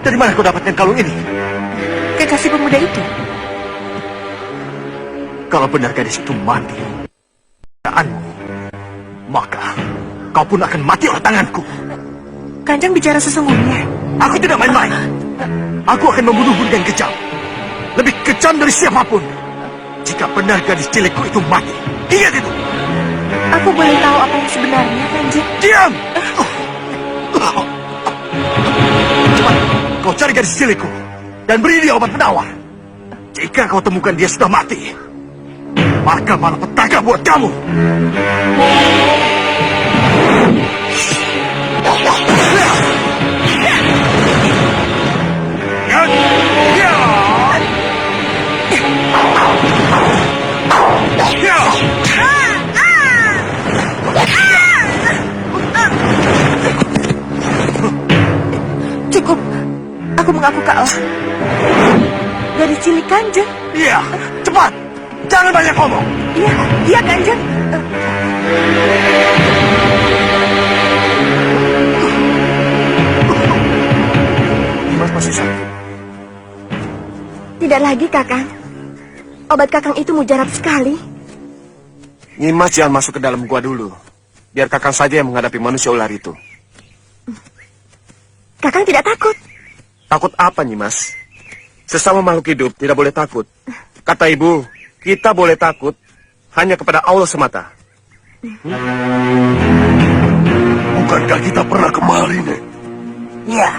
Dari mana kau dapatkan kalung ini? Kekasih pemuda itu. Kalau benar gadis itu mati, maka kau pun akan mati oleh tanganku. Kanjeng bicara sesungguhnya. Aku tidak main-main. Aku akan membunuhmu dengan kejam. Lebih kejam dari siapapun. Jika benar gadis cilikku itu mati. Ingat itu. Aku boleh tahu apa yang sebenarnya, Kanjeng? Diam! Cepat, kau cari gadis cilikku dan beri dia obat penawar. Jika kau temukan dia sudah mati, maka malapetaka buat kamu. Cukup, aku mengaku kalah. Gadis cilik Kanjeng. Iya, cepat, jangan banyak ngomong. Iya, iya Kanjeng. Mas masih sakit? Tidak lagi, Kakang. Obat Kakang itu mujarab sekali. Nyimas jangan masuk ke dalam gua dulu. Biar Kakang saja yang menghadapi manusia ular itu. Kakang tidak takut? Takut apa, Nyimas? Sesama makhluk hidup tidak boleh takut. Kata ibu, kita boleh takut hanya kepada Allah semata. Bukankah kita pernah kemari, Nek? Iya,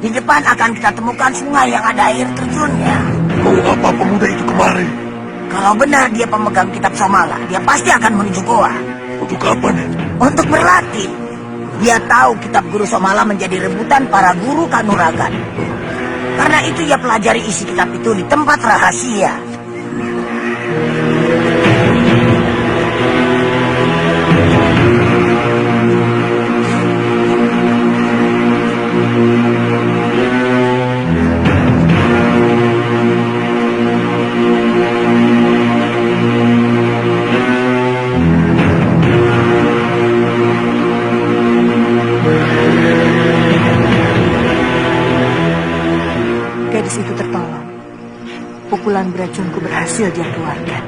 di depan akan kita temukan sungai yang ada air terjunnya. Mau apa pemuda itu kemari? Kalau benar dia pemegang kitab Somala, dia pasti akan menuju goa. Untuk apa, Nek? Untuk berlatih. Dia tahu kitab guru Somala menjadi rebutan para guru Kanuragan. Karena itu ia pelajari isi kitab itu di tempat rahasia. Gadis itu tertolong. Pukulan beracunku berhasil dia keluarkan.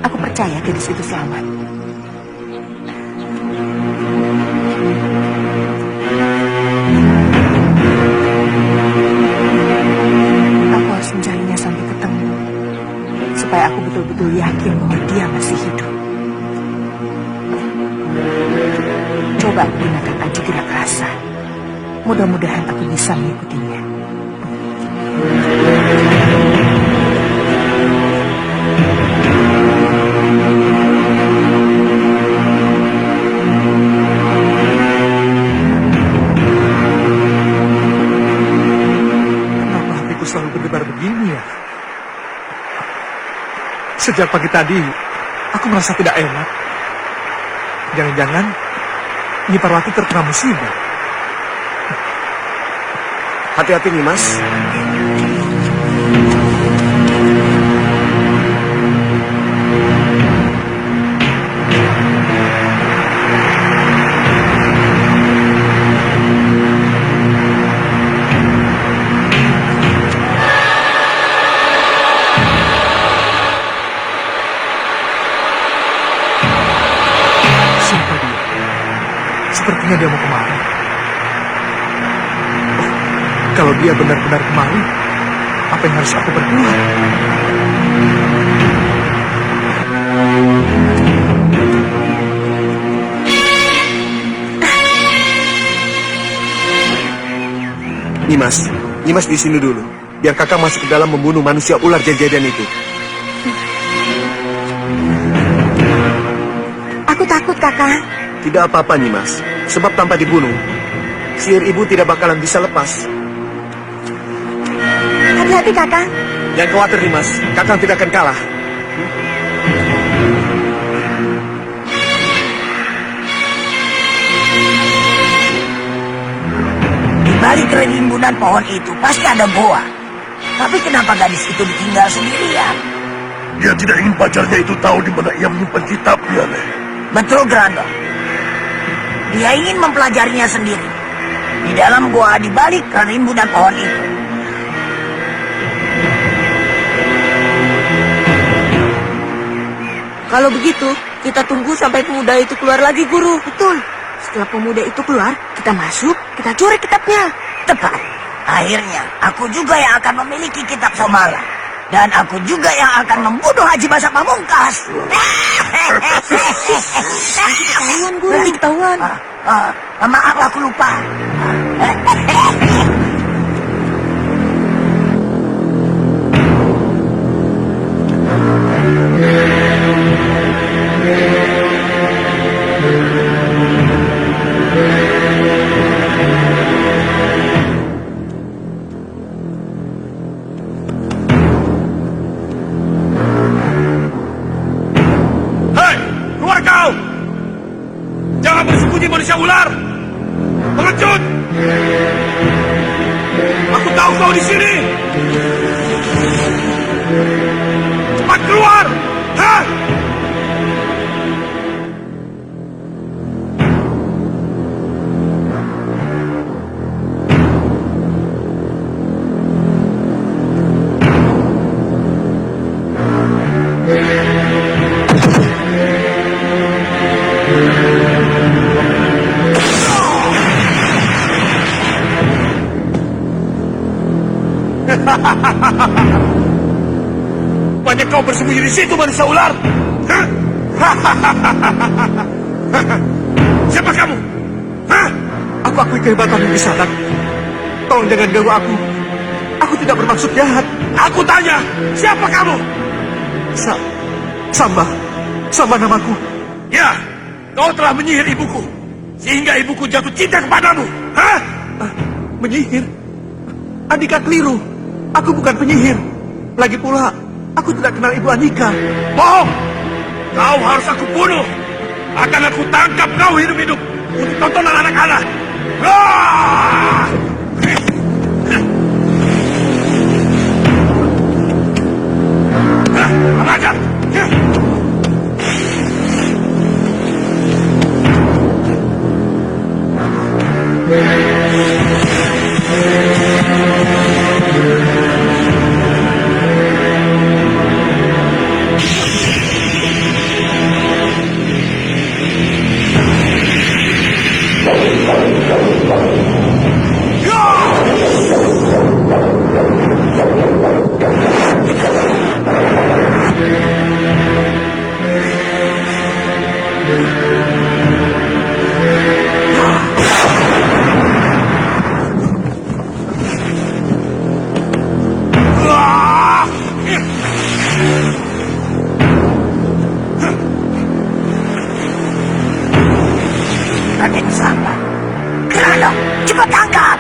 Aku percaya gadis itu selamat. Aku harus mencarinya sampai ketemu, supaya aku betul-betul yakin bahwa dia masih hidup. Coba aku gunakan aji gerak rasa. Mudah-mudahan aku bisa mengikutinya. Kenapa hatiku selalu berdebar begini ya? Sejak pagi tadi, aku merasa tidak enak. Jangan-jangan Nyi Parwati terkena musibah. Hati-hati nih, Mas. Siapa dia? Sepertinya dia mau kemari. Oh, kalau dia benar-benar kemari, apa yang harus aku perbuat? Nimas di sini dulu. Biar kakak masuk ke dalam membunuh manusia ular jadi-jadian itu. Aku takut, Kakak. Tidak apa-apa, Nimas. Sebab tanpa dibunuh, sihir ibu tidak bakalan bisa lepas. Hati-hati, Kakak. Jangan khawatir, Nimas. Kakak tidak akan kalah. Di balik rimbunan pohon itu pasti ada goa. Tapi kenapa gadis itu ditinggal sendirian? Dia tidak ingin pacarnya itu tahu di mana ia menyimpan kitabnya, Nek. Betul, Grandong. Dia ingin mempelajarinya sendiri. Di dalam goa di balik rimbunan pohon itu. Kalau begitu, kita tunggu sampai pemuda itu keluar lagi, Guru. Betul. Setelah pemuda itu keluar, kita masuk, kita curi kitabnya. Tepat. Akhirnya, aku juga yang akan memiliki kitab Somala. Dan aku juga yang akan membunuh Haji Basa Pamungkas. Ketahuan, Guru. Ketahuan. Maaf, aku lupa. Hei, keluar kau! Jangan bersembunyi manusia ular! Pengecut! Aku tahu kau di sini! Cepat keluar! Hah? Banyak kau bersembunyi di situ, manusia ular. Hah? Siapa kamu? Hah? Aku akui kehebatanmu di sana. Tolong jangan ganggu aku. Aku tidak bermaksud jahat. Aku tanya, siapa kamu? Samba namaku. Ya, kau telah menyihir ibuku. Sehingga ibuku jatuh cinta kepadamu. Hah? Menyihir? Andika keliru. Aku bukan penyihir. Lagi pula, aku tidak kenal Ibu Andika. Bohong! Kau harus aku bunuh. Akan aku tangkap kau hidup-hidup untuk tontonan anak-anak. Ah! Ajar! Cepat tangkap!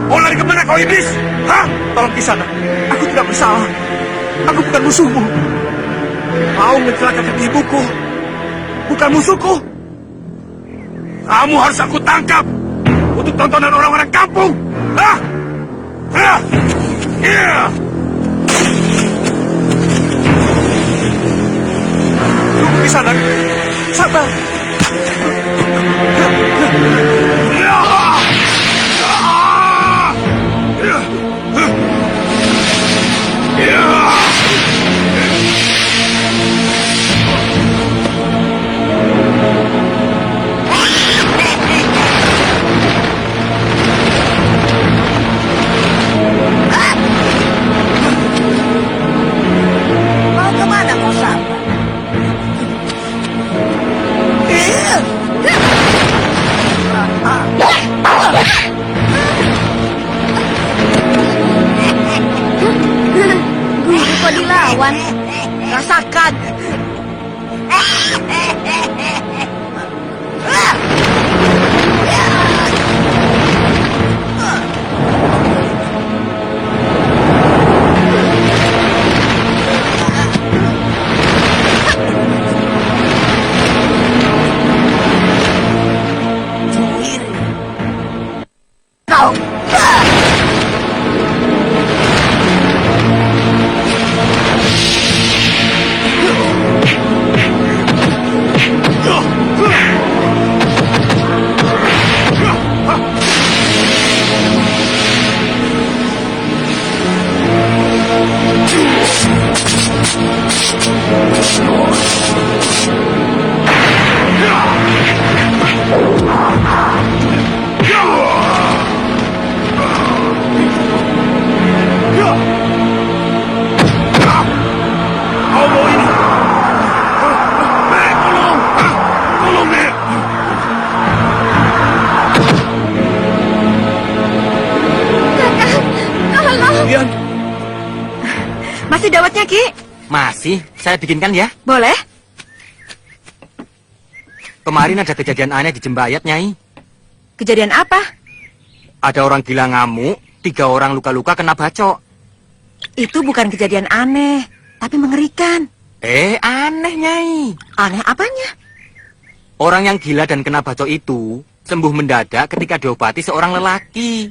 Mau lari kemana kau iblis? Hah? Tolong Kisana, aku tidak bersalah. Aku bukan musuhmu. Kau mencelakakan ibuku, bukan musuhku. Kamu harus aku tangkap untuk tontonan orang-orang kampung. Hah? Hah? Iya. Tunggu Kisana, sabar. Ya. Ah. Ya. Ya. Mau kemana kau sampai? Guru kok dilawan? Rasakan. Kau! Kau mau ini? Nek, tolong! Hah? Tolong, Nek! Kemudian, Masih dawetnya, Ki? Masih, saya bikinkan ya. Boleh? Kemarin ada kejadian aneh di Jembayat, Nyai. Kejadian apa? Ada orang gila ngamuk, 3 orang luka-luka kena bacok. Itu bukan kejadian aneh, tapi mengerikan. Aneh, Nyai. Aneh apanya? Orang yang gila dan kena bacok itu sembuh mendadak ketika diobati seorang lelaki.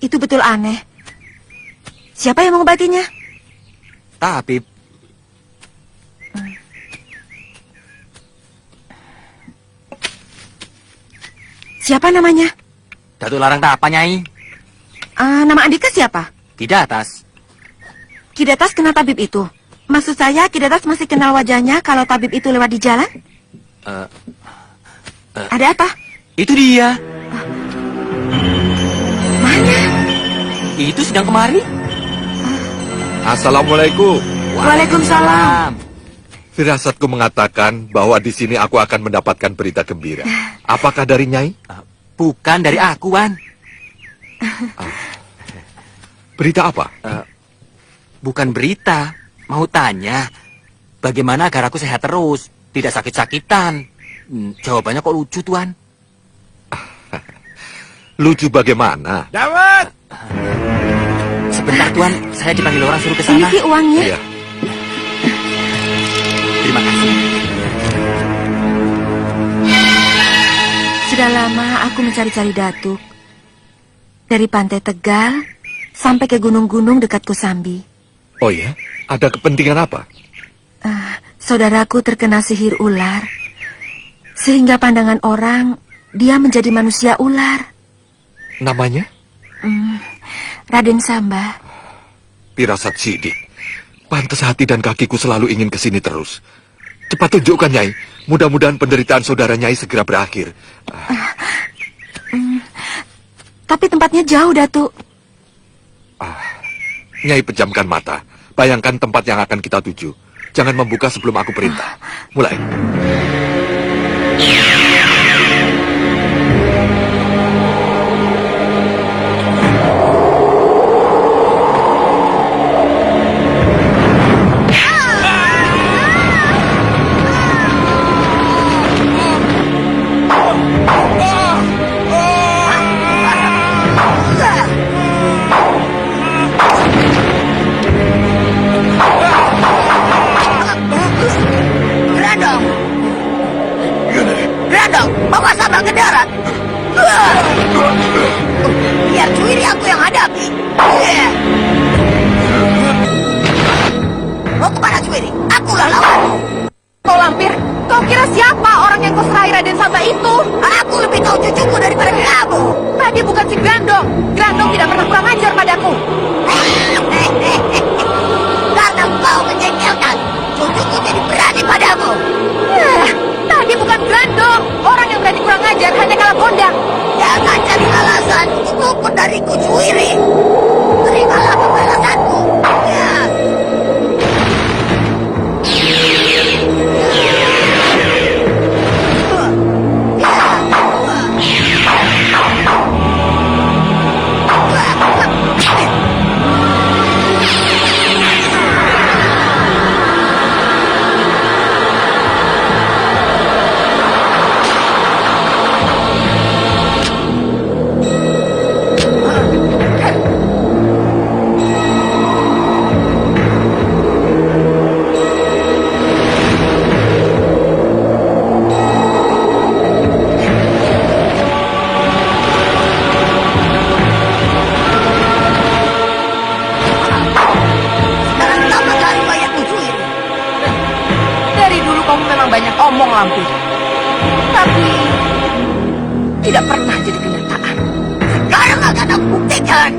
Itu betul aneh. Siapa yang mengobatinya? Tabib. Siapa namanya? Datuk Larang tak apa, Nyai? Nama Andika siapa? Kidatas. Kidatas kenal tabib itu. Maksud saya, Kidatas masih kenal wajahnya kalau tabib itu lewat di jalan? Ada apa? Itu dia. Mana? Itu sedang kemari. Assalamualaikum. Waalaikumsalam. Firasatku mengatakan bahwa di sini aku akan mendapatkan berita gembira. Apakah dari Nyai? Bukan dari aku, Wan. Berita apa? Bukan berita. Mau tanya, bagaimana agar aku sehat terus, tidak sakit-sakitan? Jawabannya kok lucu, Tuan. Lucu bagaimana? Dawet! Sebentar, Tuan. Saya dipanggil orang suruh ke Ini sana. Ki uangnya. Iya. Terima kasih. Sudah lama aku mencari-cari Datuk. Dari Pantai Tegal sampai ke gunung-gunung dekat Kosambi. Oh ya? Ada kepentingan apa? Saudaraku terkena sihir ular, sehingga pandangan orang dia menjadi manusia ular. Namanya? Raden Samba. Pirasat sidik. Pantas hati dan kakiku selalu ingin ke sini terus. Cepat tunjukkan, Nyai. Mudah-mudahan penderitaan saudara Nyai segera berakhir. Tapi tempatnya jauh, Datuk. Nyai pejamkan mata. Bayangkan tempat yang akan kita tuju. Jangan membuka sebelum aku perintah. Mulai. Grandong! Grandong, bawa Samba ke darat! Biar Cuiri aku yang hadapi! Mau kemana Cuiri? Akulah lawanmu! Kau lampir, kau kira siapa orang yang kau serai Raden Samba itu? Aku lebih tahu cucuku daripada kamu! Tadi bukan si Grandong. Grandong tidak pernah kurang ajar padaku. Karena kau menjengkelkan, cucuku jadi berani padamu! Tadi bukan Grandong. Orang yang berani kurang ajar hanya kalah gondang. Jangan cari alasan untuk luput dariku, Cuiri! Terimalah pembalasanku! Ya. Sekarang tambah kali banyakmu, Cuiri! Dari dulu kamu memang banyak omong, Lampir. Tapi tidak pernah jadi kenyataan. Sekarang akan aku buktikan!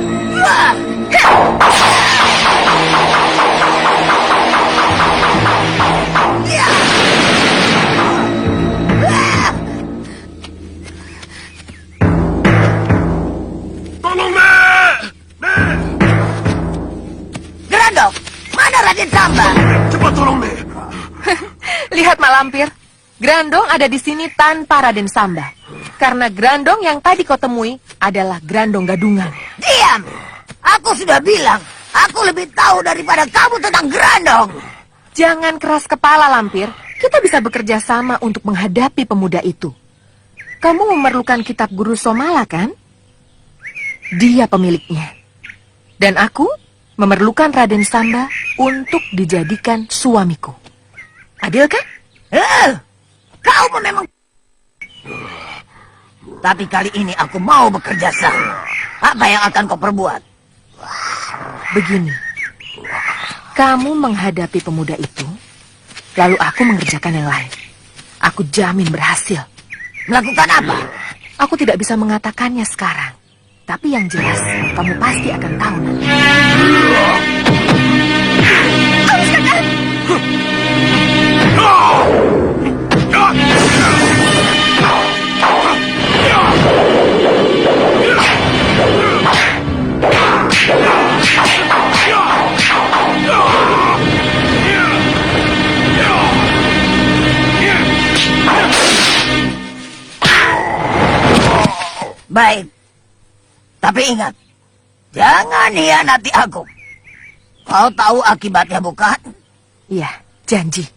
Tolong, Nek! Nek! Grandong, mana Raden Samba? Cepat tolong, Nek! Lihat, Mak Lampir. Grandong ada di sini tanpa Raden Samba. Karena Grandong yang tadi kau temui adalah Grandong Gadungan. Diam! Aku sudah bilang, aku lebih tahu daripada kamu tentang Grandong. Jangan keras kepala, Lampir. Kita bisa bekerja sama untuk menghadapi pemuda itu. Kamu memerlukan kitab guru Somala, kan? Dia pemiliknya. Dan aku memerlukan Raden Samba untuk dijadikan suamiku. Adil kan? Kau memang... Tapi kali ini aku mau bekerja sama. Apa yang akan kau perbuat? Begini. Kamu menghadapi pemuda itu, lalu aku mengerjakan yang lain. Aku jamin berhasil. Melakukan apa? Aku tidak bisa mengatakannya sekarang. Tapi yang jelas, kamu pasti akan tahu nanti. Baik. Tapi ingat, jangan hianati aku. Kau tahu akibatnya bukan? Iya, janji.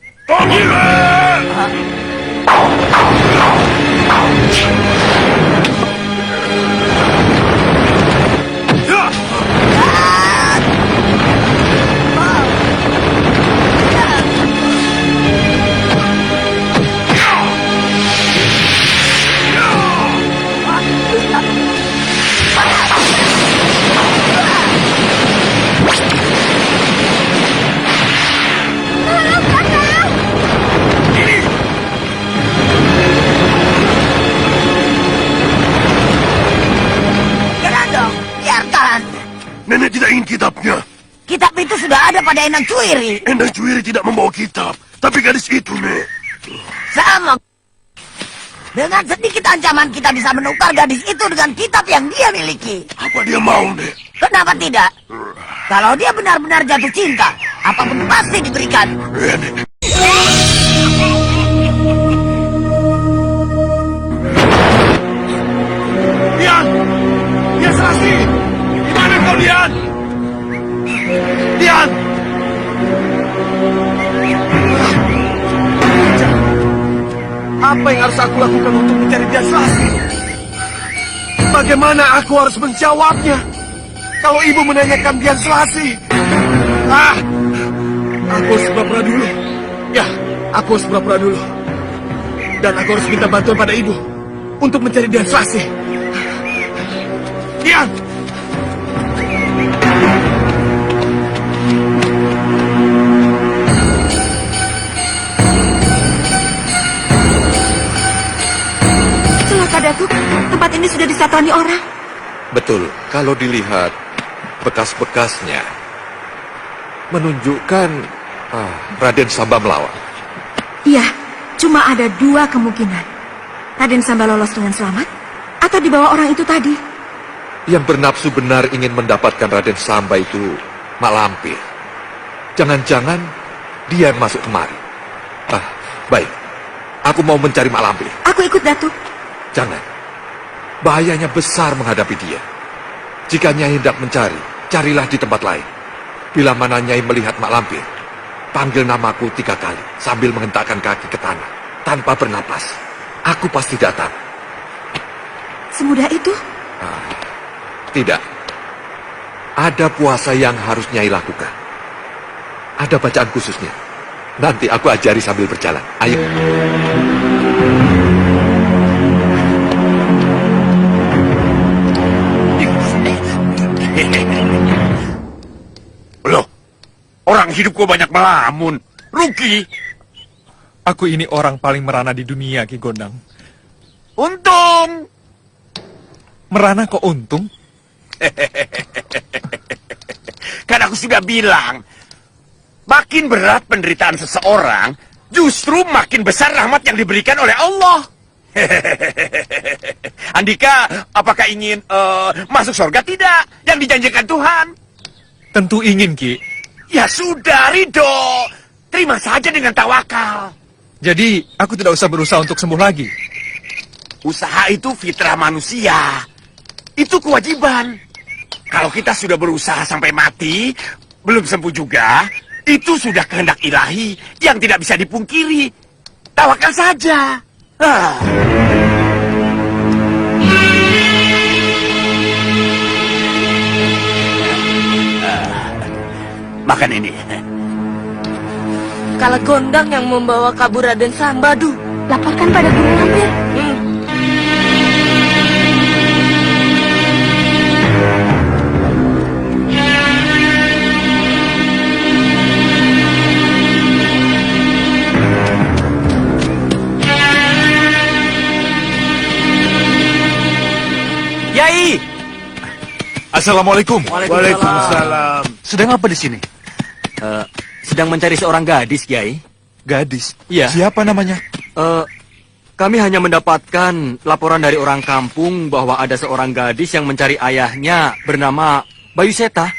Nenek tidak ingin kitabnya. Kitab itu sudah ada pada Endang Cuiri. Endang Cuiri tidak membawa kitab. Tapi gadis itu, Nek. Sama. Dengan sedikit ancaman kita bisa menukar gadis itu dengan kitab yang dia miliki. Apa dia mau, Nek? Kenapa tidak? Kalau dia benar-benar jatuh cinta, apapun pasti diberikan. Ya, Nek. Dian! Dian Selasi! Di mana kau, Dian? Dian! Apa yang harus aku lakukan untuk mencari Dian Selasi? Bagaimana aku harus menjawabnya? Kalau ibu menanyakan Dian Selasi. Aku harus pura-pura dulu. Ya, aku harus pura-pura dulu. Dan aku harus minta bantuan pada ibu untuk mencari Dian Selasi. Dian! Celaka Datuk, tempat ini sudah disatani orang. Betul, kalau dilihat bekas-bekasnya menunjukkan Raden Samba melawan. Iya, cuma ada dua kemungkinan. Raden Samba lolos dengan selamat, atau dibawa orang itu tadi. Yang bernafsu benar ingin mendapatkan Raden Samba itu Mak Lampir. Jangan-jangan dia yang masuk kemari. Baik. Aku mau mencari Mak Lampir. Aku ikut Datuk. Jangan. Bahayanya besar menghadapi dia. Jika Nyai hendak mencari, carilah di tempat lain. Bila mana Nyai melihat Mak Lampir, panggil namaku 3 kali sambil menghentakkan kaki ke tanah, tanpa bernapas. Aku pasti datang. Semudah itu? Tidak. Ada puasa yang harus Nyai lakukan. Ada bacaan khususnya. Nanti aku ajari sambil berjalan. Ayo. Loh, orang hidup kok banyak melamun. Rugi. Aku ini orang paling merana di dunia, Ki Gondang. Untung. Merana kok untung? Kan aku sudah bilang, makin berat penderitaan seseorang, justru makin besar rahmat yang diberikan oleh Allah. Andika, apakah ingin masuk surga tidak? Yang dijanjikan Tuhan. Tentu ingin, Ki. Ya sudah, ridho. Terima saja dengan tawakal. Jadi, aku tidak usah berusaha untuk sembuh lagi. Usaha itu fitrah manusia. Itu kewajiban. Kalau kita sudah berusaha sampai mati, belum sembuh juga, itu sudah kehendak ilahi yang tidak bisa dipungkiri. Tawakal saja. Makan ini. Kalau Gondang yang membawa kabur Raden Sambadu, Laporkan pada Guru Lampir. Yai! Assalamualaikum. Waalaikumsalam. Sedang apa di sini? Sedang mencari seorang gadis, Yai. Gadis. Iya. Siapa namanya? Kami hanya mendapatkan laporan dari orang kampung bahwa ada seorang gadis yang mencari ayahnya bernama Bayu Seta.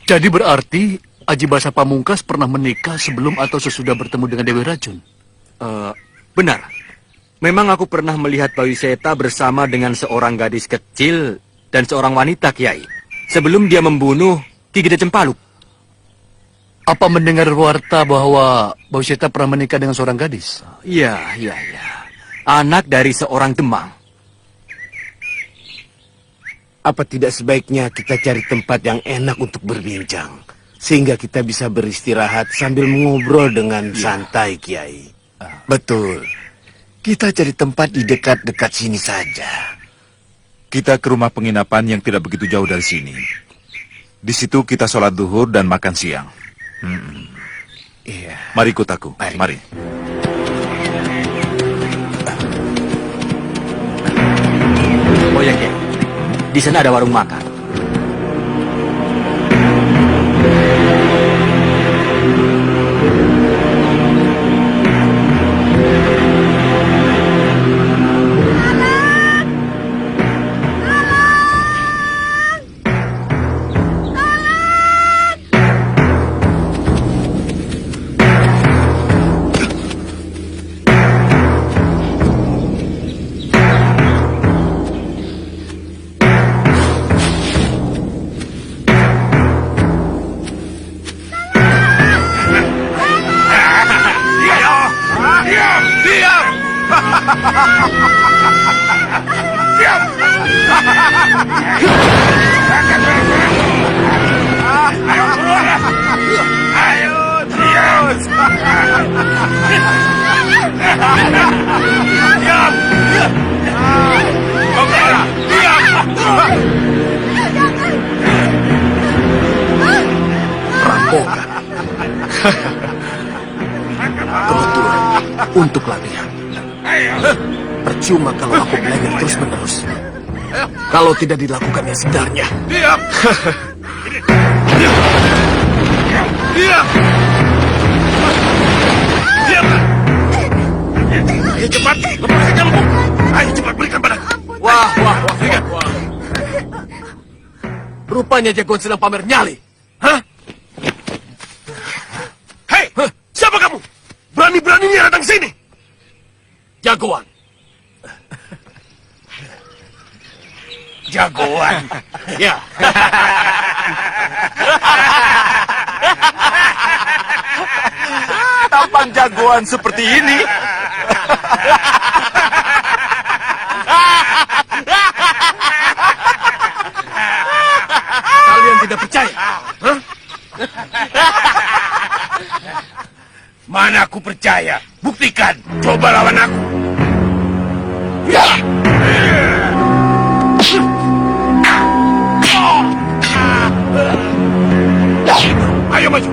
Jadi berarti Aji Basa Pamungkas pernah menikah sebelum atau sesudah bertemu dengan Dewi Racun? Benar. Memang aku pernah melihat Bayu Seta bersama dengan seorang gadis kecil dan seorang wanita, Kiai. Sebelum dia membunuh Ki Gede Cempaluk. Apa mendengar warta bahwa Bayu Seta pernah menikah dengan seorang gadis? Iya. Anak dari seorang Demang. Apa tidak sebaiknya kita cari tempat yang enak untuk berbincang, sehingga kita bisa beristirahat sambil mengobrol dengan santai, Kiai? Betul. Kita cari tempat di dekat-dekat sini saja. Kita ke rumah penginapan yang tidak begitu jauh dari sini. Di situ kita sholat duhur dan makan siang. Iya. Mari ikut aku. Mari. Oh ya, Kiai. Di sana ada warung makan. kepompong. Kebetulan untuk latihan. Percuma kalau aku belajar terus-menerus. Kalau tidak dilakukan yang sebenarnya. Diam! Diam! Diamlah! Ayo cepat, lepaskan kamu. Ayo cepat berikan padaku. Wah, berikan. Rupanya jagoan sedang pamer nyali. Hah? Hei, siapa kamu? Berani-beraninya datang sini. Jagoan. Jagoan. Ya. Tampang jagoan seperti ini. Kalian tidak percaya? Hah? Mana aku percaya? Buktikan. Coba lawan aku. Ya! Ayo maju.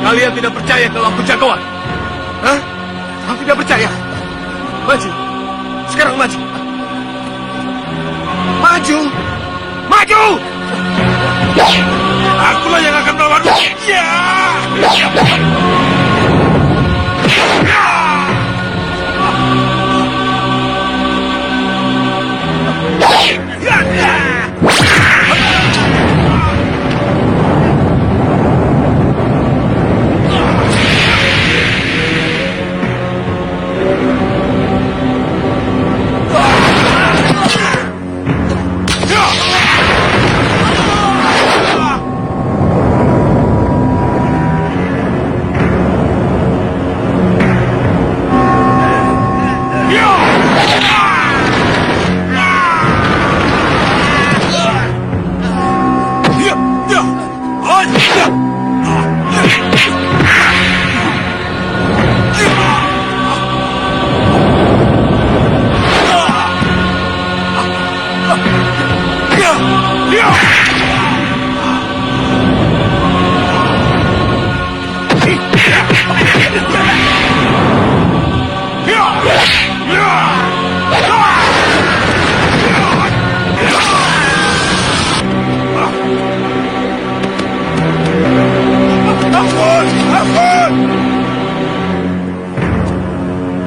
Kalian tidak percaya kalau aku jagoan? Hah? Aku tidak percaya. Maju. Sekarang maju. Maju. Maju! Akulah yang akan melawanmu. Ya!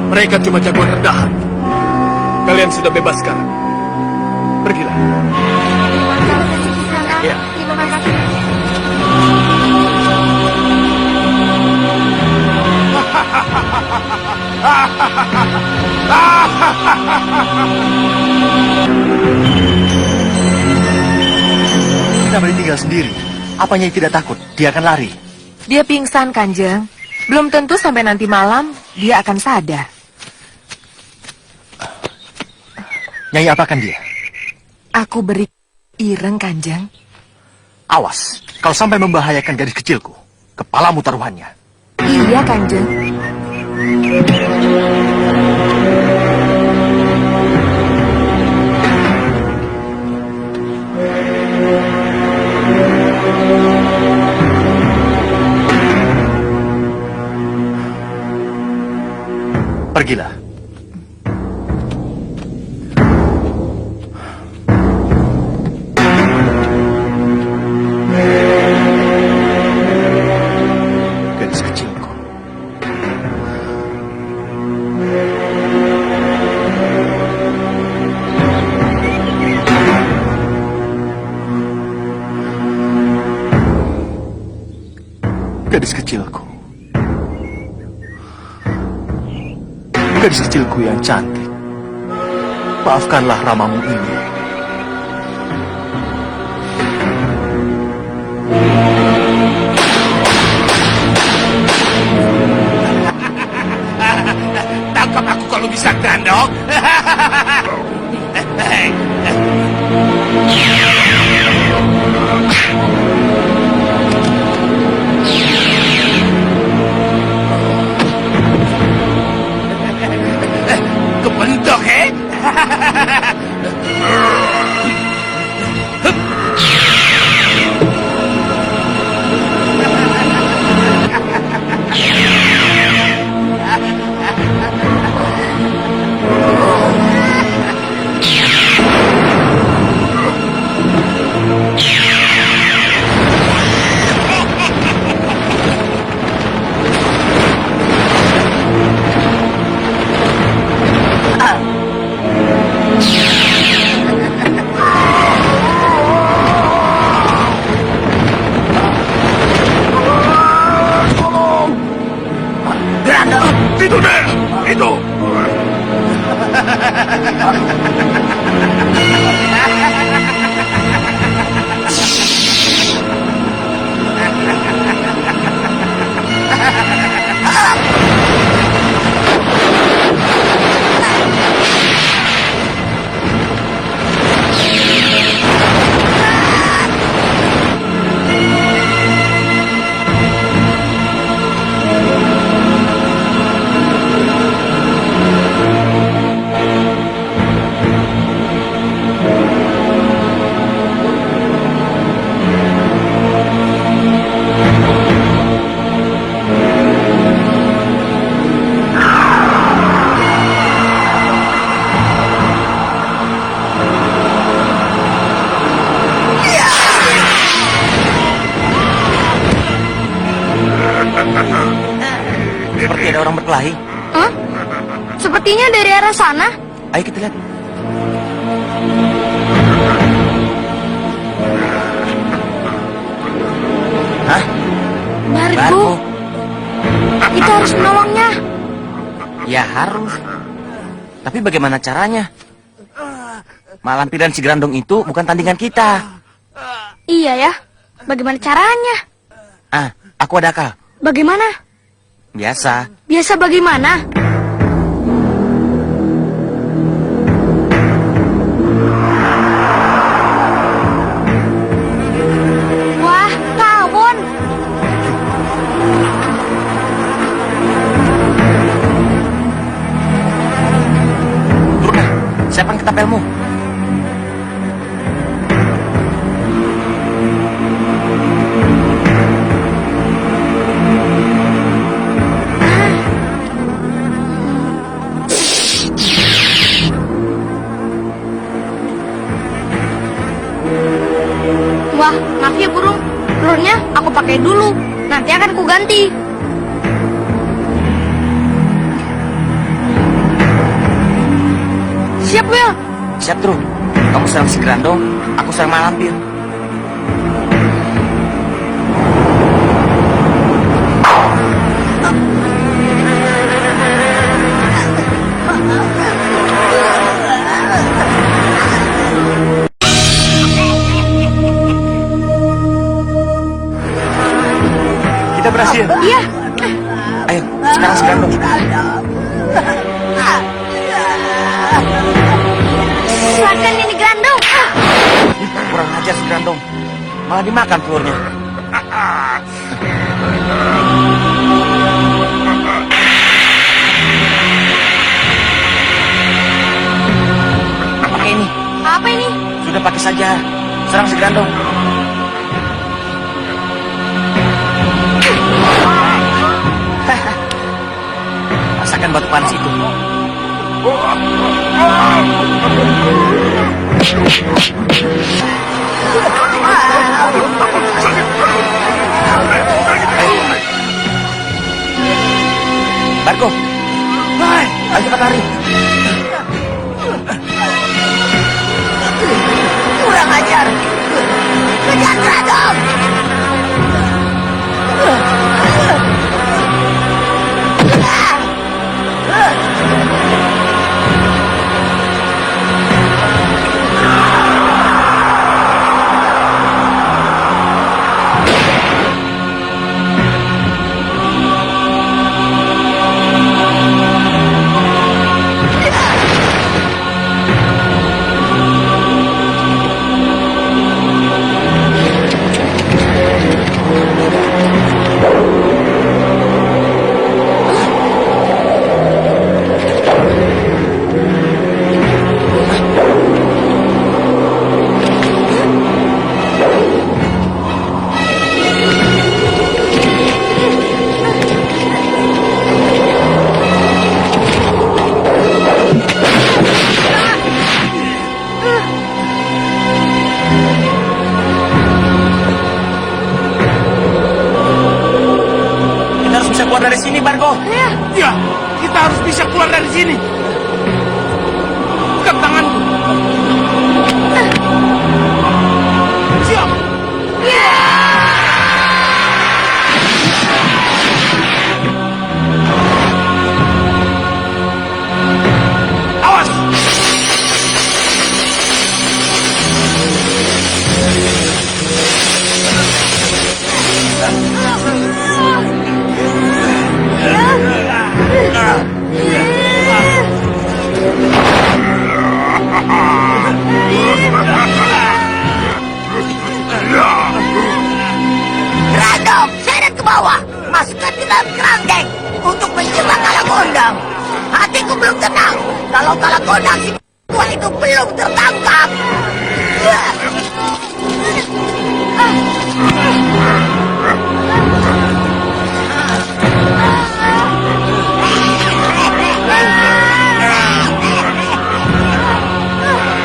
Mereka cuma jagoan rendahan. Kalian sudah bebas sekarang. Pergilah. Ya. Terima kasih. Kita boleh tinggal sendiri. Apanya yang tidak takut? Dia akan lari. Dia pingsan, Kanjeng. Belum tentu sampai nanti malam dia akan sadar. Nyai apakan dia? Aku beri ireng, Kanjeng. Awas, kalau sampai membahayakan gadis kecilku, kepalamu taruhannya. Iya, Kanjeng. Pergilah. Gadis kecilku. Gadis kecilku. Gadis kecilku yang cantik. Maafkanlah ramamu ini. Tangkap aku kalau bisa, Grandong. Grandong. Itu deh, itu. Seperti ada orang berkelahi. Hah? Sepertinya dari arah sana. Ayo kita lihat. Hah? Bargo. Kita harus menolongnya. Ya harus. Tapi bagaimana caranya? Mak Lampir dan si Grandong itu bukan tandingan kita. Iya ya. Bagaimana caranya? Ah, aku ada akal. Bagaimana? Biasa. Biasa bagaimana? Wah, tawon. Turunlah, siapkan ketapelmu. Wah, maaf ya burung. Telurnya aku pakai dulu. Nanti akan ku ganti. Siap, Will. Siap, Tru. Kamu serang si Grandong, aku serang Mak Lampir. Kita berhasil. Iya. Ayo, sekarang si Grandong. Silakan ini Grandong. Kurang ajar si Grandong. Malah dimakan telurnya. Pakai ini. Apa ini? Sudah pakai saja. Serang si Grandong. Rasakan batu panas itu. Bargo, ayo cepat lari. Kurang ajar. Kejar Grandong. keluar dari sini, Bargo. Ya, kita harus bisa keluar dari sini. Pegang tanganku. Siap. Aku belum tenang. Kalau Kalagondang si tua itu belum tertangkap.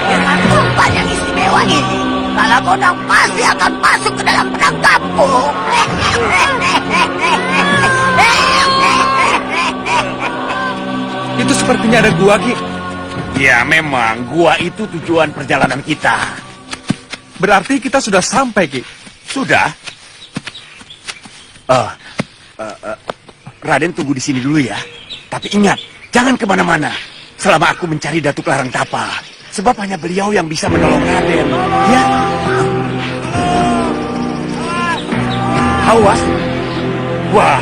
Dengan umpan yang istimewa ini, Kalagondang pasti akan masuk ke dalam penangkapku. Itu sepertinya ada gua, Ki. Ya memang, gua itu tujuan perjalanan kita. Berarti kita sudah sampai, Ki. Sudah? Raden tunggu di sini dulu ya. Tapi ingat, jangan kemana-mana. Selama aku mencari Datuk Larang Tapa. Sebab hanya beliau yang bisa menolong Raden. Ya? Awas. Wah,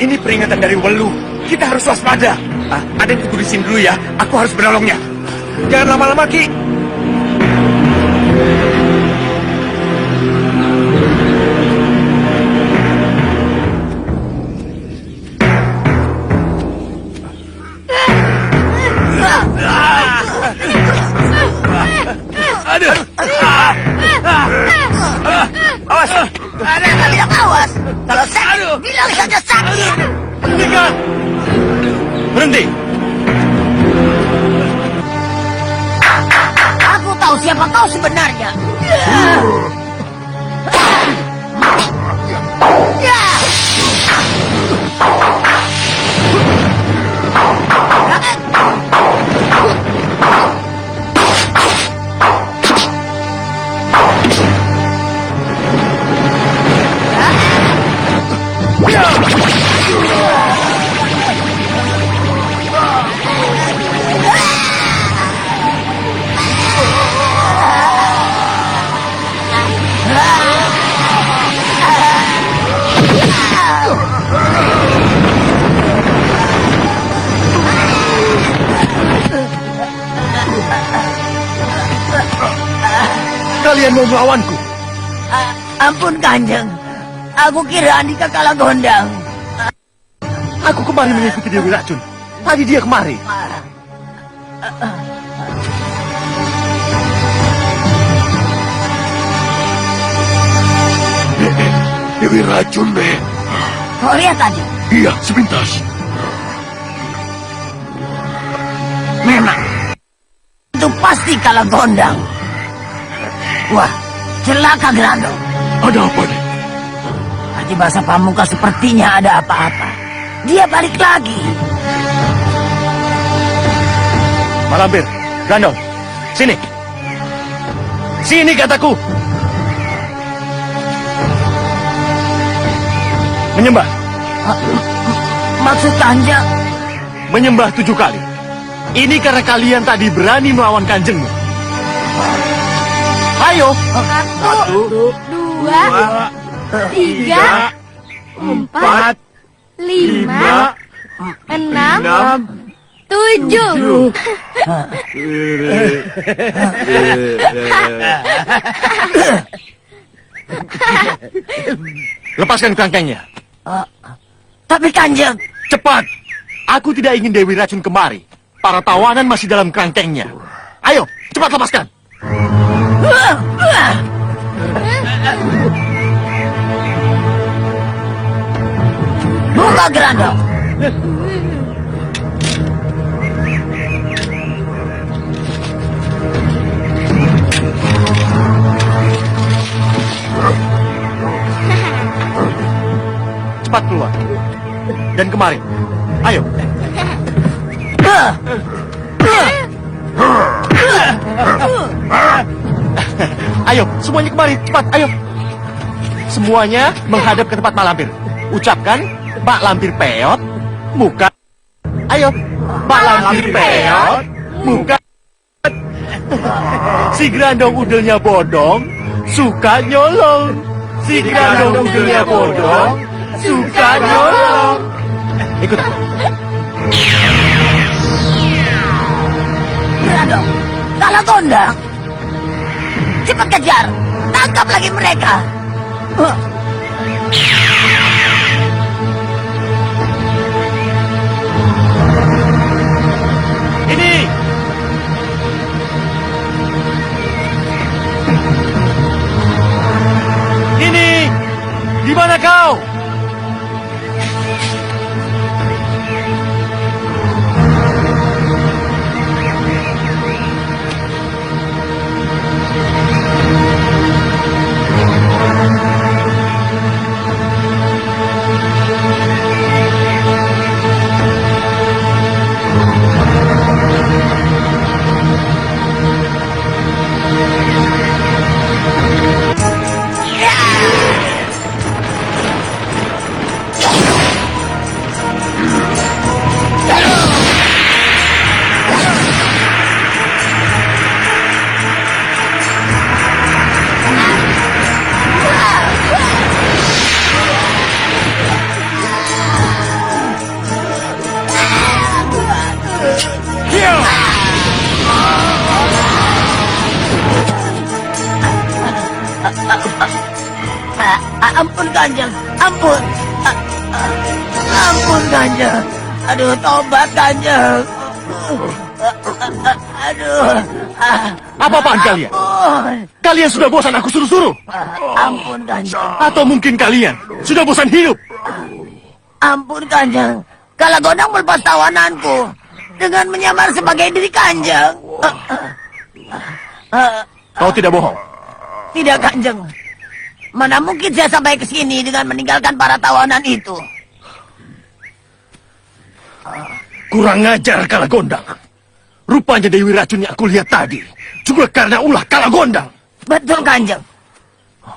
ini peringatan dari Welu. Kita harus waspada. Raden tunggu di sini dulu ya. Aku harus menolongnya. Jangan lama-lama, Ki. Awas. Ada yang bilang awas. Kalau sakit, bilang saja sakit. Hentikan. Berhenti. Aku tahu siapa kau sebenarnya. Kalian mau melawanku? Ampun Kanjeng. Aku kira Andika Kalagondang. Aku kemari mengikuti Dewi Racun. Tadi dia kemari. Dewi Racun, Nek. Kau lihat tadi? Iya, sepintas. Memang. Itu pasti Kalagondang. Wah, celaka Grandong. Ada apa, Nek? Haji Basa Pamuka sepertinya ada apa-apa. Dia balik lagi. Malampir, Grandong, sini. Sini kataku. Menyembah. Maksud Kanjeng? Menyembah 7 kali. Ini karena kalian tadi berani melawan kanjengmu. Ayo. 1, 2, 3, 4, 5, 6, 7. Lepaskan kerangkengnya. Tapi Kanjeng. Cepat. Aku tidak ingin Dewi Racun kemari. Para tawanan masih dalam kerangkengnya. Ayo, cepat lepaskan. Buka Grandong. Cepat keluar. Dan kemari. Ayo. Ayo, semuanya kemari. Cepat, ayo. Semuanya menghadap ke tempat Mak Lampir. Ucapkan, Mak Lampir peot, muka. Ayo, Mak Lampir peot, muka. Si Grandong udelnya bodong, suka nyolong. Si Grandong udelnya bodong, suka nyolong. Ikut. Grandong, Kalagondang. Cepat kejar. Tangkap lagi mereka. Ampun Kanjeng, ampun. Ampun Kanjeng. Aduh, tobat Kanjeng. Aduh. Apa-apaan kalian? Ampun. Kalian sudah bosan aku suruh-suruh? Ampun Kanjeng. Atau mungkin kalian sudah bosan hidup? Ampun Kanjeng. Kalagondang melepas tawananku dengan menyamar sebagai diri Kanjeng. Kau tidak bohong? Tidak Kanjeng. Mana mungkin saya sampai ke sini dengan meninggalkan para tawanan itu. Kurang ngajar Kalagondang. Rupanya Dewi Racun yang aku lihat tadi juga karena ulah Kalagondang. Betul Kanjeng.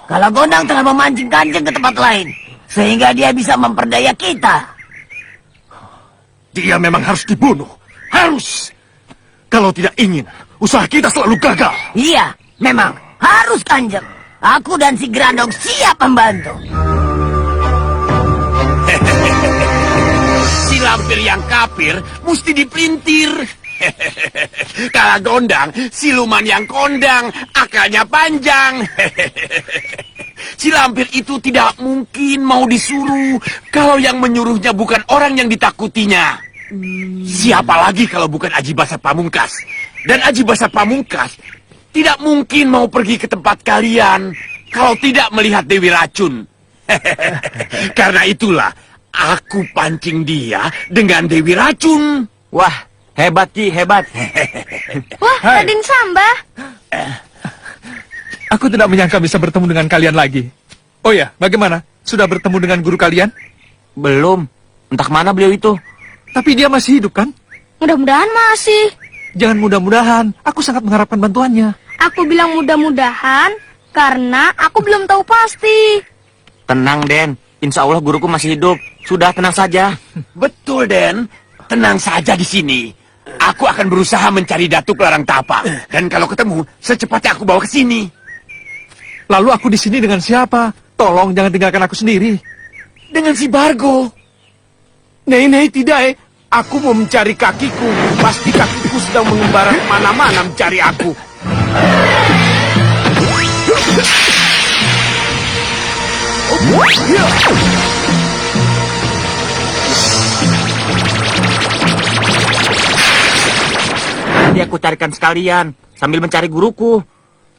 Kalagondang telah memancing Kanjeng ke tempat lain, sehingga dia bisa memperdaya kita. Dia memang harus dibunuh. Harus. Kalau tidak ingin, usaha kita selalu gagal. Iya, memang harus Kanjeng. Aku dan si Grandong siap membantu. Si lampir yang kafir mesti dipelintir. Kalagondang, siluman yang kondang, akalnya panjang. Si lampir itu tidak mungkin mau disuruh kalau yang menyuruhnya bukan orang yang ditakutinya. Siapa lagi kalau bukan Aji Basa Pamungkas? Dan Aji Basa Pamungkas tidak mungkin mau pergi ke tempat kalian kalau tidak melihat Dewi Racun. Karena itulah aku pancing dia dengan Dewi Racun. Wah, hebat Ki, hebat. Wah, Raden Samba. Aku tidak menyangka bisa bertemu dengan kalian lagi. Oh ya, bagaimana? Sudah bertemu dengan guru kalian? Belum. Entah kemana beliau itu. Tapi dia masih hidup kan? Mudah-mudahan masih. Jangan mudah-mudahan. Aku sangat mengharapkan bantuannya. Aku bilang mudah-mudahan karena aku belum tahu pasti. Tenang, Den. Insya Allah guruku masih hidup. Sudah, tenang saja. Betul, Den. Tenang saja di sini. Aku akan berusaha mencari Datuk Larang Tapa. Dan kalau ketemu, secepatnya aku bawa ke sini. Lalu aku di sini dengan siapa? Tolong jangan tinggalkan aku sendiri. Dengan si Bargo. Nei, tidak. Aku mau mencari kakiku. Pasti kakiku sedang mengembara kemana-mana mencari aku. Nanti aku carikan sekalian, sambil mencari guruku.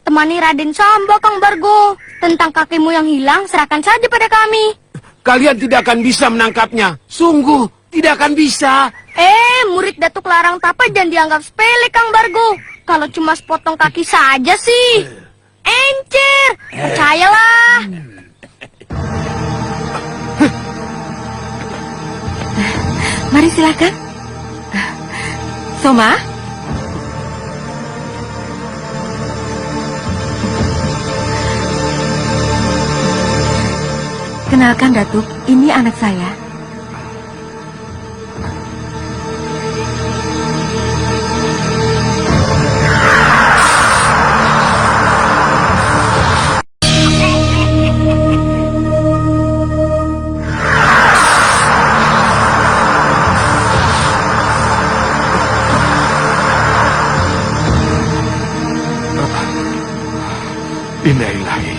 Temani Raden Samba, Kang Bargo. Tentang kakimu yang hilang, serahkan saja pada kami. Kalian tidak akan bisa menangkapnya. Sungguh, tidak akan bisa. Murid Datuk Larang Tapa jangan dianggap sepele, Kang Bargo. Kalau cuma sepotong kaki saja sih. Encer, percayalah. Mari silakan. Soma. Kenalkan Datuk, ini anak saya. Innalillahi.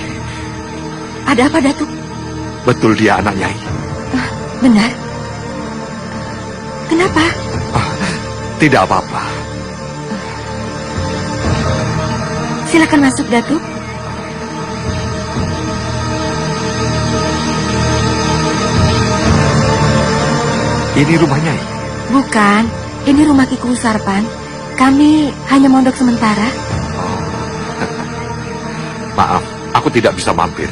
Ada apa, Datuk? Betul dia anak Nyai. Benar. Kenapa? Tidak apa-apa. Silakan masuk, Datuk. Ini rumah Nyai. Bukan, ini rumah Kiku Sarpan. Kami hanya mondok sementara. Maaf, aku tidak bisa mampir.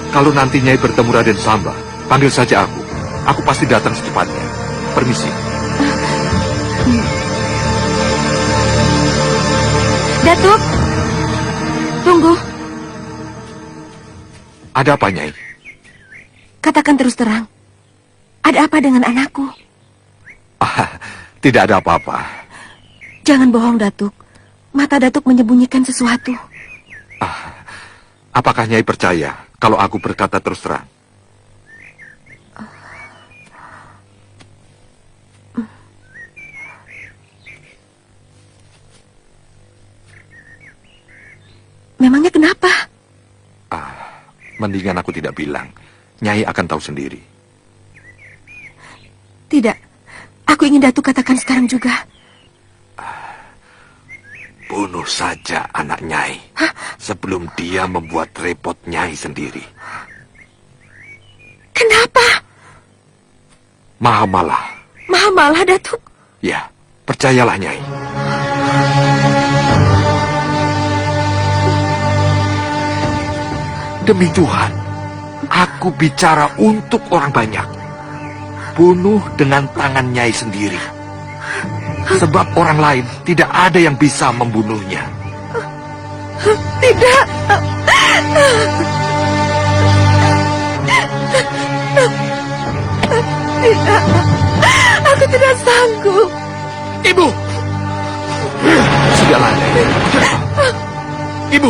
Kalau nanti Nyai bertemu Raden Samba, panggil saja aku. Aku pasti datang secepatnya. Permisi. Datuk, tunggu. Ada apa, Nyai? Katakan terus terang. Ada apa dengan anakku? Tidak ada apa-apa. Jangan bohong, Datuk. Mata Datuk menyembunyikan sesuatu. Apakah Nyai percaya kalau aku berkata terus terang? Memangnya kenapa? mendingan aku tidak bilang. Nyai akan tahu sendiri. Tidak. Aku ingin Datuk katakan sekarang juga. Bunuh saja anak Nyai. Sebelum dia membuat repot Nyai sendiri. Kenapa? Mahamalah. Mahamalah, Datuk. Ya, percayalah Nyai. Demi Tuhan, aku bicara untuk orang banyak. Bunuh dengan tangan Nyai sendiri. Sebab orang lain tidak ada yang bisa membunuhnya. Tidak. Tidak. Aku tidak sanggup. Ibu! Sudahlah, Nyai. Ibu!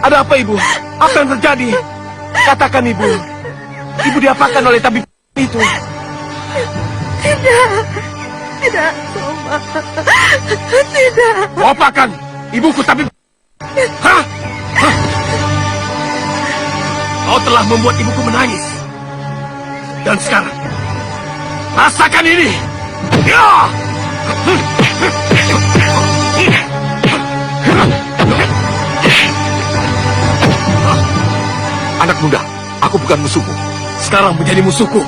Ada apa, Ibu? Apa yang terjadi? Katakan, Ibu. Ibu diapakan oleh tabib itu? Tidak. Tidak, Soma. Tidak. Kau apakan? Ibuku tabib... Hah? Hah? Kau telah membuat ibuku menangis. Dan sekarang, rasakan ini! Ya! Anak muda, aku bukan musuhmu. Sekarang menjadi musuhku.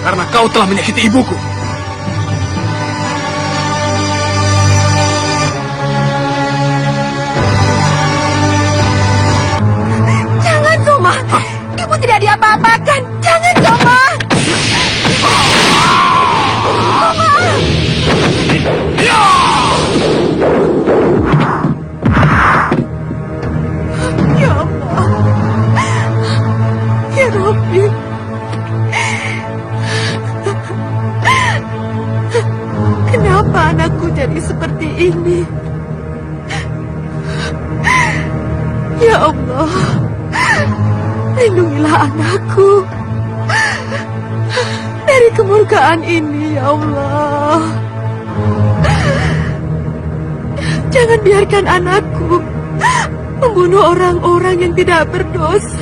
Karena kau telah menyakiti ibuku. Jangan, Soma. Ibu tidak diapa-apakan. Jangan, Soma. Ya Allah. Ya Rabbi. Kenapa anakku jadi seperti ini? Ya Allah. Lindungilah anakku dari kemurkaan ini, ya Allah. Jangan biarkan anakku membunuh orang-orang yang tidak berdosa.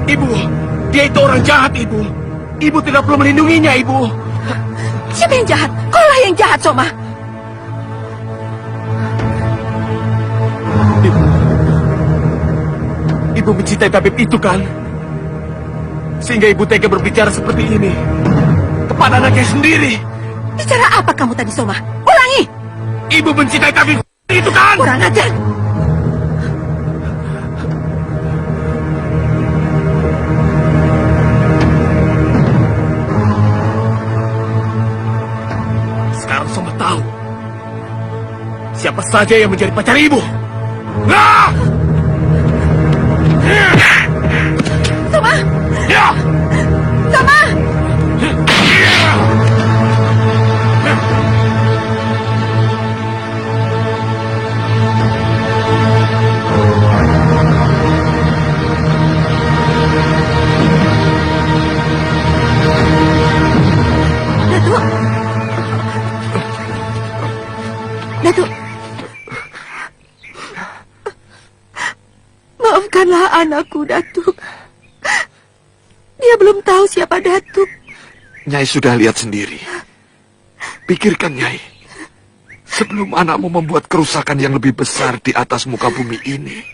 Ibu, dia itu orang jahat, Ibu. Ibu tidak perlu melindunginya, Ibu. Siapa yang jahat? Kaulah yang jahat, Soma. Ibu mencintai tabib itu kan? Sehingga ibu tega berbicara seperti ini kepada anaknya sendiri. Bicara apa kamu tadi, Soma? Ulangi! Ibu mencintai tabib itu kan? Kurang ajar! Sekarang Soma tahu siapa saja yang menjadi pacar ibu. Ah! Soma! Ya! Soma! Datuk. Maafkanlah anakku, Datuk. Dia belum tahu siapa Datuk. Nyai sudah lihat sendiri. Pikirkan, Nyai. Sebelum anakmu membuat kerusakan yang lebih besar di atas muka bumi ini.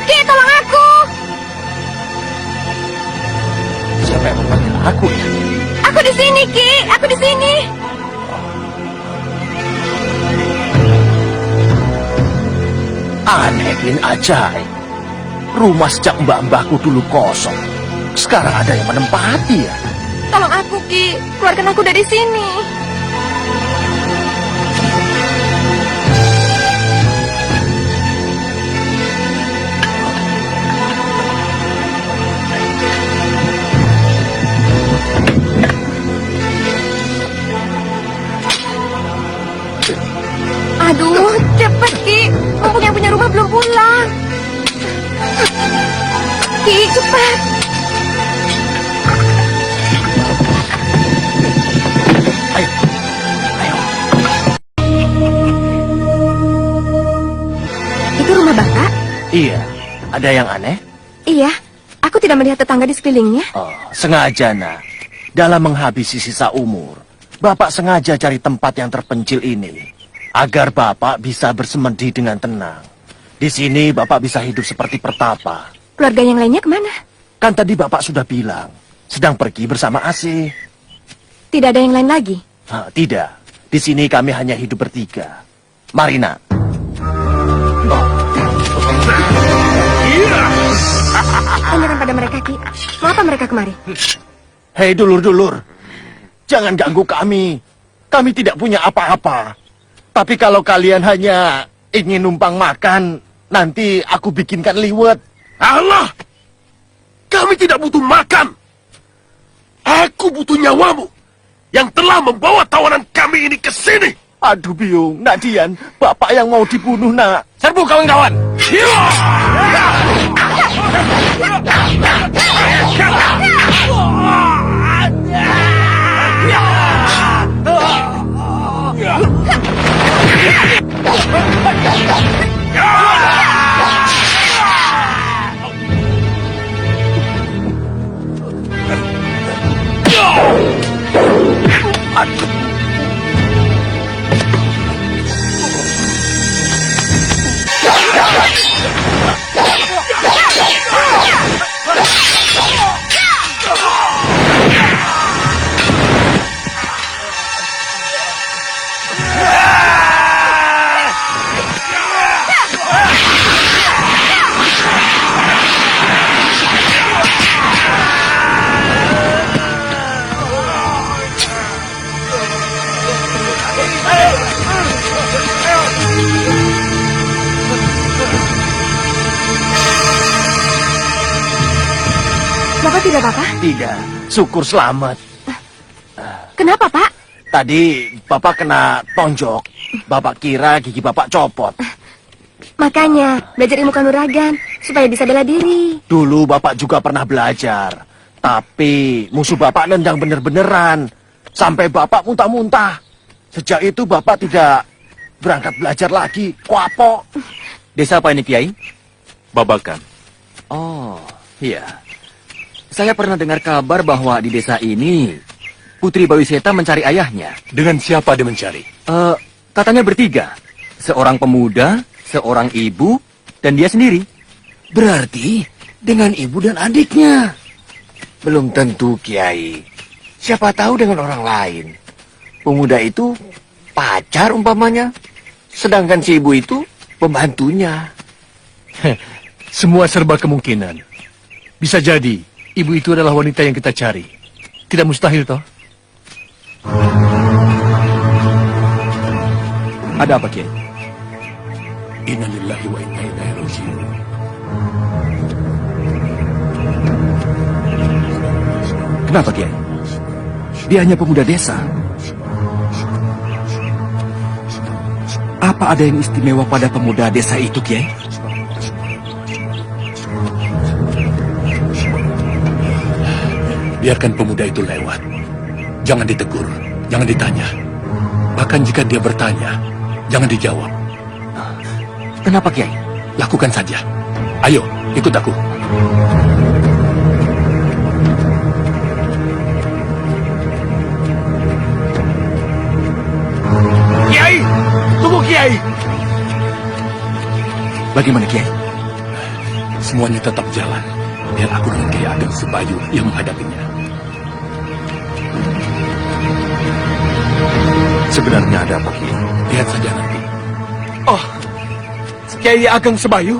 Ki, tolong aku. Siapa yang memanggil aku ya? Aku di sini, Ki. Aku di sini. Aneh bin ajaib. Rumah sejak mbah-mbahku dulu kosong. Sekarang ada yang menempati ya. Tolong aku, Ki. Keluarkan aku dari sini. Aduh, cepet, Ki. Mumpung yang punya rumah belum pulang. Ki, cepat. Itu rumah Bapak? Iya, ada yang aneh? Iya, aku tidak melihat tetangga di sekelilingnya. Oh, sengaja, nak. Dalam menghabisi sisa umur, Bapak sengaja cari tempat yang terpencil ini. Agar Bapak bisa bersemedi dengan tenang. Di sini Bapak bisa hidup seperti pertapa. Keluarga yang lainnya kemana? Kan tadi Bapak sudah bilang, sedang pergi bersama Asih. Tidak ada yang lain lagi? Tidak, di sini kami hanya hidup bertiga. Mari, nak. Tanyakan pada mereka, Ki. Mengapa mereka kemari? Hei dulur-dulur, jangan ganggu kami. Kami tidak punya apa-apa. Tapi kalau kalian hanya ingin numpang makan, nanti aku bikinkan liwet. Allah! Kami tidak butuh makan. Aku butuh nyawamu yang telah membawa tawanan kami ini ke sini. Aduh Biung, nak Dian, bapak yang mau dibunuh, nak. Serbu kawan-kawan. Bapak tidak apa-apa? Tidak, syukur selamat. Kenapa, Pak? Tadi bapak kena tonjok. Bapak kira gigi bapak copot. Makanya, belajar ilmu kanuragan, supaya bisa bela diri. Dulu bapak juga pernah belajar. Tapi musuh bapak nendang bener-beneran. Sampai bapak muntah-muntah. Sejak itu bapak tidak berangkat belajar lagi. Kuapok. Desa apa ini, Kiai? Babakan. Oh, iya. Saya pernah dengar kabar bahwa di desa ini Putri Bawiseta mencari ayahnya. Dengan siapa dia mencari? Katanya bertiga. Seorang pemuda, seorang ibu, dan dia sendiri. Berarti dengan ibu dan adiknya. Belum tentu, Kiai. Siapa tahu dengan orang lain. Pemuda itu pacar umpamanya. Sedangkan si ibu itu pembantunya. Semua serba kemungkinan. Bisa jadi, ibu itu adalah wanita yang kita cari. Tidak mustahil, toh? Ada apa, Kiai? Innalillahi wa inna ilaihi raji'un. Kenapa, Kiai? Dia hanya pemuda desa. Apa ada yang istimewa pada pemuda desa itu, Kiai? Biarkan pemuda itu lewat. Jangan ditegur, jangan ditanya. Bahkan jika dia bertanya, jangan dijawab. Kenapa, Kiai? Lakukan saja. Ayo, ikut aku. Kiai! Tunggu, Kiai! Bagaimana, Kiai? Semuanya tetap jalan. Biar aku dengan Kiai Ageng Sebayu yang menghadapinya. Sebenarnya ada apa, Kiai? Lihat saja nanti. Oh, Kiai Ageng Sebayu?